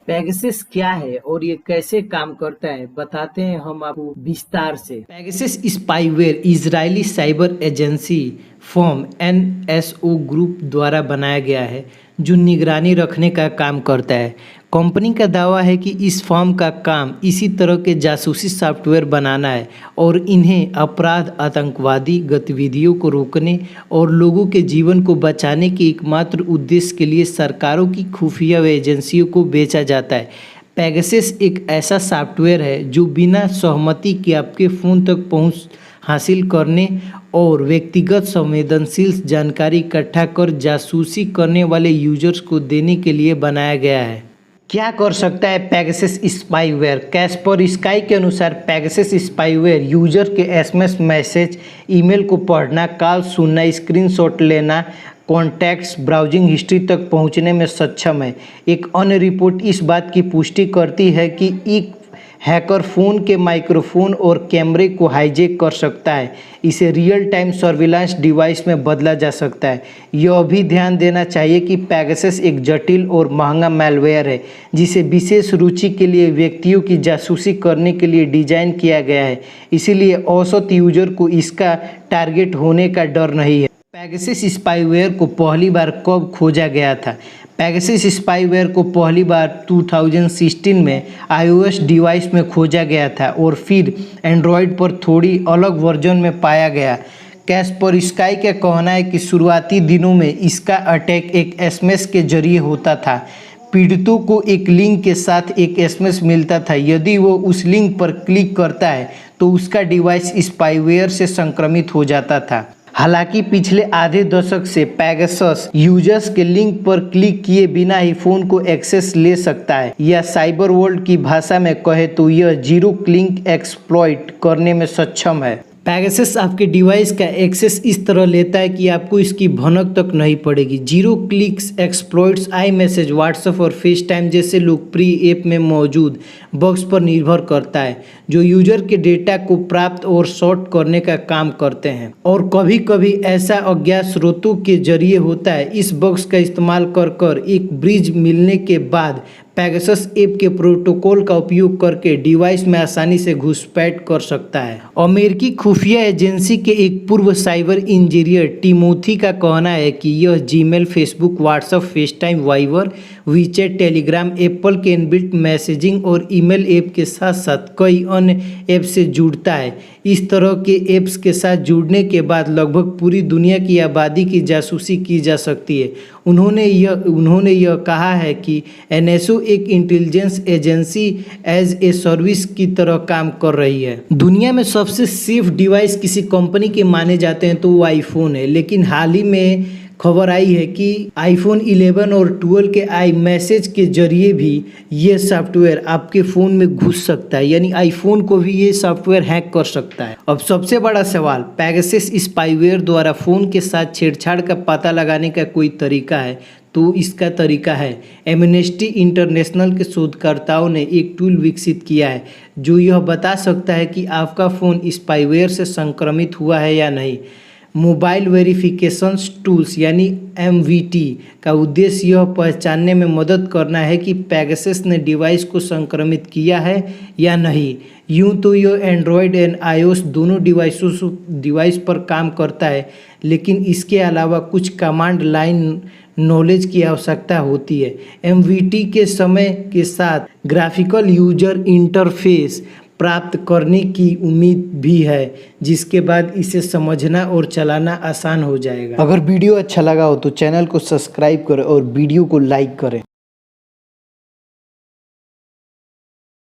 Pegasus क्या है और ये कैसे काम करता है बताते हैं हम आपको विस्तार से। Pegasus spyware Israeli cyber agency firm NSO group द्वारा बनाया गया है जो निगरानी रखने का काम करता है। कंपनी का दावा है कि इस फर्म का काम इसी तरह के जासूसी सॉफ्टवेयर बनाना है और इन्हें अपराध, आतंकवादी गतिविधियों को रोकने और लोगों के जीवन को बचाने के एकमात्र उद्देश्य के लिए सरकारों की खुफिया एजेंसियों को बेचा जाता है। पेगासस एक ऐसा सॉफ्टवेयर है जो बिना सहमति के आपके फ़ोन तक पहुंच हासिल करने और व्यक्तिगत संवेदनशील जानकारी इकट्ठा कर जासूसी करने वाले यूजर्स को देने के लिए बनाया गया है। क्या कर सकता है पेगासस स्पाईवेयर? कैस्पर स्काई के अनुसार पेगासस स्पाईवेयर यूजर के एसएमएस मैसेज, ईमेल को पढ़ना, कॉल सुनना, स्क्रीनशॉट लेना, कॉन्टैक्ट्स, ब्राउजिंग हिस्ट्री तक पहुंचने में सक्षम है। एक अन्य रिपोर्ट इस बात की पुष्टि करती है कि एक हैकर फ़ोन के माइक्रोफोन और कैमरे को हाईजैक कर सकता है। इसे रियल टाइम सर्विलांस डिवाइस में बदला जा सकता है। यह भी ध्यान देना चाहिए कि पेगासस एक जटिल और महंगा मैलवेयर है जिसे विशेष रुचि के लिए व्यक्तियों की जासूसी करने के लिए डिज़ाइन किया गया है, इसीलिए औसत यूजर को इसका टारगेट होने का डर नहीं है। पेगासस स्पाईवेयर को पहली बार कब खोजा गया था? पेगासस स्पाईवेयर को पहली बार 2016 में iOS डिवाइस में खोजा गया था और फिर एंड्रॉयड पर थोड़ी अलग वर्जन में पाया गया। कैस्पर स्काई का कहना है कि शुरुआती दिनों में इसका अटैक एक एसएमएस के जरिए होता था। पीड़ितों को एक लिंक के साथ एक एसएमएस मिलता था। यदि वो उस लिंक पर क्लिक करता है तो उसका डिवाइस स्पाईवेयर से संक्रमित हो जाता था। हालांकि पिछले आधे दशक से पेगासस यूजर्स के लिंक पर क्लिक किए बिना ही फ़ोन को एक्सेस ले सकता है, या साइबर वर्ल्ड की भाषा में कहे तो यह जीरो क्लिक एक्सप्लॉइट करने में सक्षम है। पेगासस आपके डिवाइस का एक्सेस इस तरह लेता है कि आपको इसकी भनक तक नहीं पड़ेगी। Zero clicks exploits I message, WhatsApp और फेस टाइम जैसे लोकप्रिय ऐप में मौजूद बग्स पर निर्भर करता है जो यूजर के डेटा को प्राप्त और सॉर्ट करने का काम करते हैं, और कभी कभी ऐसा अज्ञात स्रोतों के जरिए होता है। इस बग्स का इस्तेमाल कर एक ब्रिज मिलने के बाद पेगासस ऐप के प्रोटोकॉल का उपयोग करके डिवाइस में आसानी से घुसपैठ कर सकता है। अमेरिकी खुफिया एजेंसी के एक पूर्व साइबर इंजीनियर टिमोथी का कहना है कि यह Gmail, Facebook, WhatsApp, FaceTime, Viber, WeChat, Telegram, Apple के इनबिल्ट मैसेजिंग और ईमेल ऐप के साथ साथ कई अन्य ऐप से जुड़ता है। इस तरह के ऐप्स के साथ जुड़ने के बाद लगभग पूरी दुनिया की आबादी की जासूसी की जा सकती है। उन्होंने यह कहा है कि एनएसओ एक intelligence agency as a service की तरह काम कर रही है। दुनिया में सबसे सेफ डिवाइस किसी कंपनी के माने जाते हैं तो वो आईफोन है, लेकिन हाल ही में खबर आई है कि आईफोन 11 और 12 के आई मैसेज के जरिए भी ये सॉफ्टवेयर आपके फ़ोन में घुस सकता है, यानी आईफोन को भी ये सॉफ्टवेयर हैक कर सकता है। अब सबसे बड़ा सवाल, पेगासस स्पाईवेयर द्वारा फ़ोन के साथ छेड़छाड़ का पता लगाने का कोई तरीका है? तो इसका तरीका है, एमनेस्टी इंटरनेशनल के शोधकर्ताओं ने एक टूल विकसित किया है जो यह बता सकता है कि आपका फ़ोन स्पाईवेयर से संक्रमित हुआ है या नहीं। मोबाइल वेरिफिकेशन टूल्स यानी MVT का उद्देश्य यह पहचानने में मदद करना है कि पेगासस ने डिवाइस को संक्रमित किया है या नहीं। यूँ तो यह एंड्रॉयड एंड iOS दोनों डिवाइस पर काम करता है, लेकिन इसके अलावा कुछ कमांड लाइन नॉलेज की आवश्यकता होती है। MVT के समय के साथ ग्राफिकल यूजर इंटरफेस प्राप्त करने की उम्मीद भी है, जिसके बाद इसे समझना और चलाना आसान हो जाएगा। अगर वीडियो अच्छा लगा हो तो चैनल को सब्सक्राइब करें और वीडियो को लाइक करें।